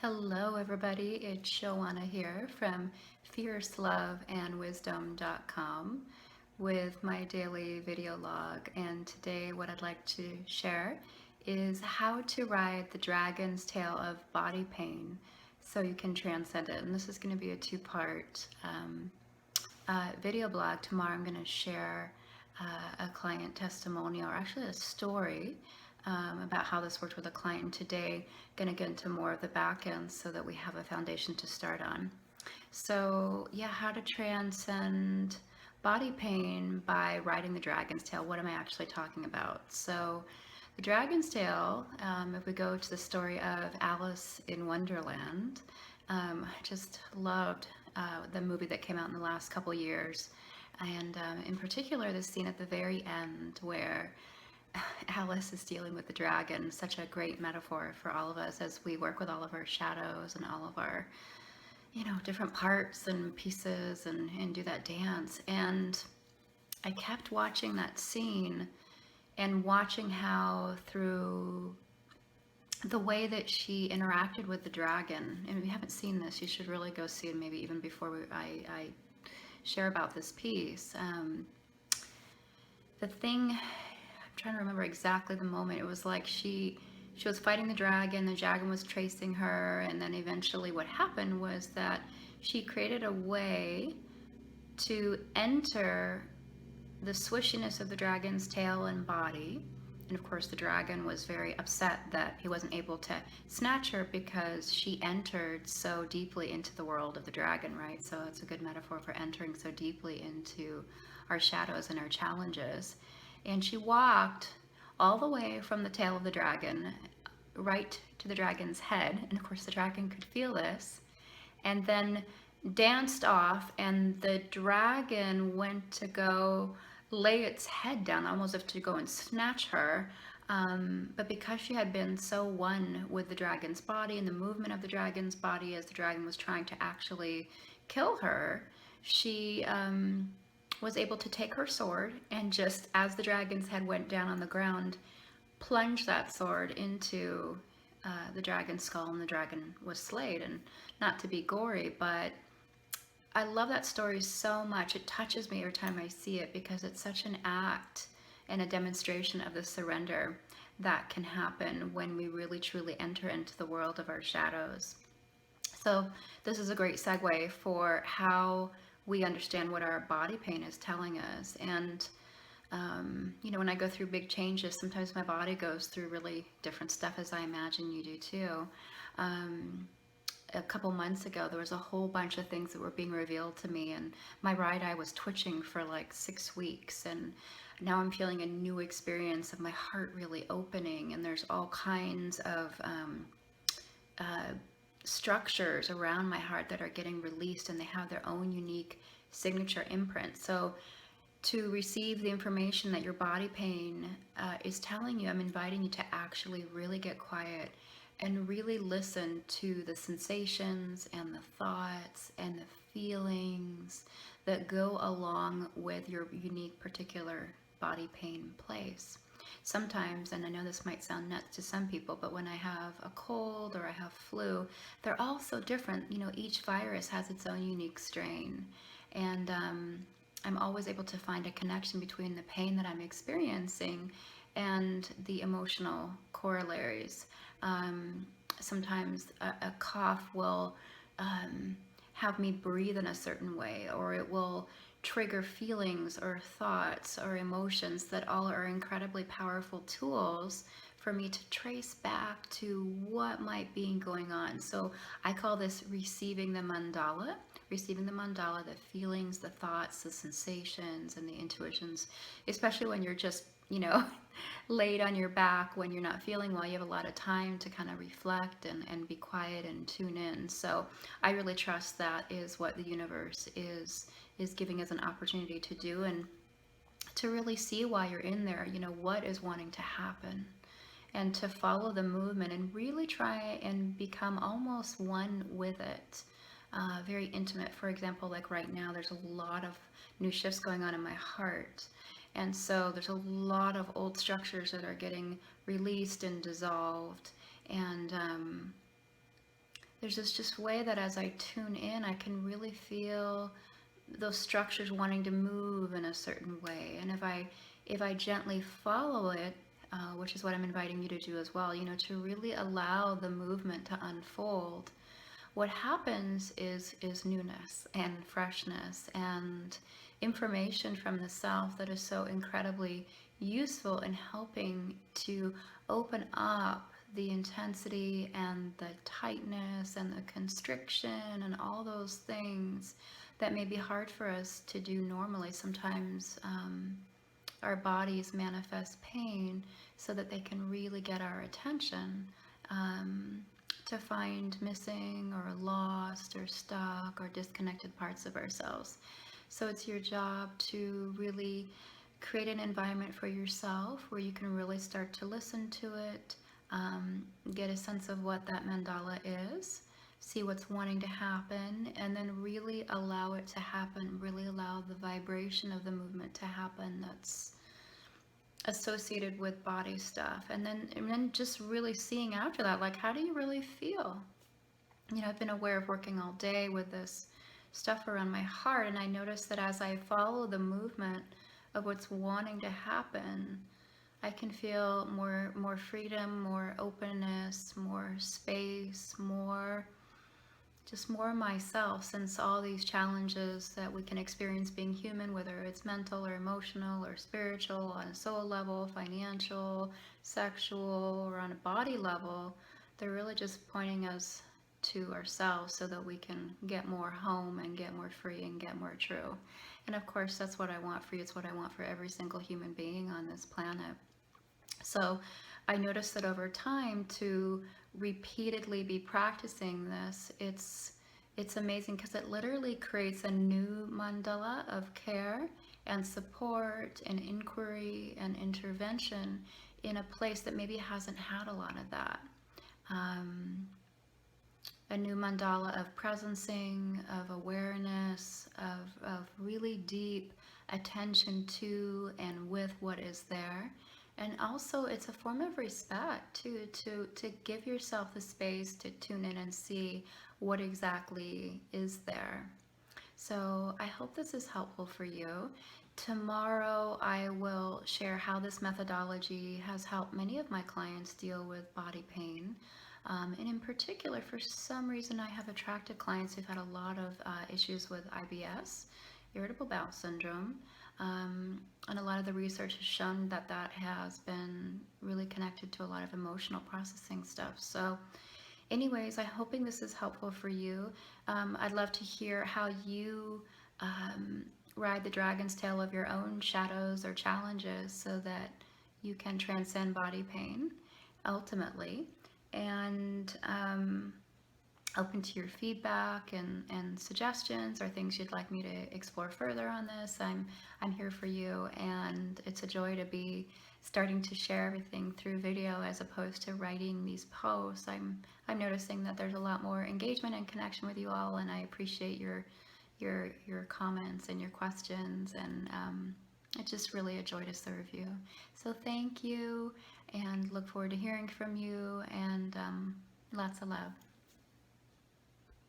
Hello, everybody. It's Shawana here from fierceloveandwisdom.com with my daily video log. And today, what I'd like to share is how to ride the dragon's tail of body pain so you can transcend it. And this is going to be a two-part video blog. Tomorrow, I'm going to share a client testimonial, or actually a story about how this worked with a client. And today, going to get into more of the back end so that we have a foundation to start on. So yeah, how to transcend body pain by riding the dragon's tail. What am I actually talking about? So the dragon's tail, if we go to the story of Alice in Wonderland, I just loved the movie that came out in the last couple years. And in particular, the scene at the very end where Alice is dealing with the dragon, such a great metaphor for all of us as we work with all of our shadows and all of our, different parts and pieces and do that dance. And I kept watching that scene and watching how through the way that she interacted with the dragon, and if you haven't seen this, you should really go see it maybe even before I share about this piece. The thing, I'm trying to remember exactly the moment. It was like she was fighting the dragon was chasing her, and then eventually what happened was that she created a way to enter the swishiness of the dragon's tail and body. And of course, the dragon was very upset that he wasn't able to snatch her because she entered so deeply into the world of the dragon, right? So it's a good metaphor for entering so deeply into our shadows and our challenges. And she walked all the way from the tail of the dragon right to the dragon's head. And of course, the dragon could feel this. And then danced off, and the dragon went to go lay its head down, almost as if to go and snatch her. But because she had been so one with the dragon's body and the movement of the dragon's body as the dragon was trying to actually kill her, she was able to take her sword and just as the dragon's head went down on the ground, plunge that sword into the dragon's skull, and the dragon was slayed. And not to be gory, but I love that story so much. It touches me every time I see it because it's such an act and a demonstration of the surrender that can happen when we really truly enter into the world of our shadows. So this is a great segue for how we understand what our body pain is telling us. And when I go through big changes, sometimes my body goes through really different stuff, as I imagine you do too. A couple months ago, there was a whole bunch of things that were being revealed to me, and my right eye was twitching for like 6 weeks, and now I'm feeling a new experience of my heart really opening, and there's all kinds of structures around my heart that are getting released, and they have their own unique signature imprint. So to receive the information that your body pain is telling you, I'm inviting you to actually really get quiet and really listen to the sensations and the thoughts and the feelings that go along with your unique particular body pain place. Sometimes, and I know this might sound nuts to some people, but when I have a cold or I have flu, they're all so different. Each virus has its own unique strain. And I'm always able to find a connection between the pain that I'm experiencing and the emotional corollaries. Sometimes a cough will have me breathe in a certain way, or it will trigger feelings or thoughts or emotions that all are incredibly powerful tools for me to trace back to what might be going on. So I call this receiving the mandala. Receiving the mandala, the feelings, the thoughts, the sensations, and the intuitions, especially when you're just, laid on your back, when you're not feeling well, you have a lot of time to kind of reflect and be quiet and tune in. So I really trust that is what the universe is giving us an opportunity to do, and to really see why you're in there, what is wanting to happen, and to follow the movement and really try and become almost one with it. Very intimate. For example, like right now, there's a lot of new shifts going on in my heart. And so there's a lot of old structures that are getting released and dissolved. And there's this just way that as I tune in, I can really feel those structures wanting to move in a certain way. And if I gently follow it, which is what I'm inviting you to do as well, you know, to really allow the movement to unfold, what happens is newness and freshness and information from the self that is so incredibly useful in helping to open up the intensity and the tightness and the constriction and all those things that may be hard for us to do normally. Sometimes our bodies manifest pain so that they can really get our attention, to find missing or lost or stuck or disconnected parts of ourselves. So it's your job to really create an environment for yourself where you can really start to listen to it, get a sense of what that mandala is, see what's wanting to happen, and then really allow it to happen, really allow the vibration of the movement to happen that's associated with body stuff. And then just really seeing after that, like, how do you really feel? You know, I've been aware of working all day with this stuff around my heart, and I notice that as I follow the movement of what's wanting to happen, I can feel more freedom, more openness, more space, more just more myself, since all these challenges that we can experience being human, whether it's mental or emotional or spiritual, on a soul level, financial, sexual, or on a body level, they're really just pointing us to ourselves so that we can get more home and get more free and get more true. And of course, that's what I want for you. It's what I want for every single human being on this planet. So I noticed that over time, to repeatedly be practicing this, it's amazing because it literally creates a new mandala of care and support and inquiry and intervention in a place that maybe hasn't had a lot of that. A new mandala of presencing, of awareness, of really deep attention to and with what is there. And also, it's a form of respect too, to give yourself the space to tune in and see what exactly is there. So I hope this is helpful for you. Tomorrow, I will share how this methodology has helped many of my clients deal with body pain. And in particular, for some reason, I have attracted clients who've had a lot of issues with IBS, irritable bowel syndrome. And a lot of the research has shown that that has been really connected to a lot of emotional processing stuff. So anyways, I'm hoping this is helpful for you. I'd love to hear how you ride the dragon's tail of your own shadows or challenges so that you can transcend body pain ultimately. And open to your feedback and suggestions or things you'd like me to explore further on this. I'm here for you, and it's a joy to be starting to share everything through video as opposed to writing these posts. I'm noticing that there's a lot more engagement and connection with you all, and I appreciate your comments and your questions, and it's just really a joy to serve you. So thank you, and look forward to hearing from you, and lots of love.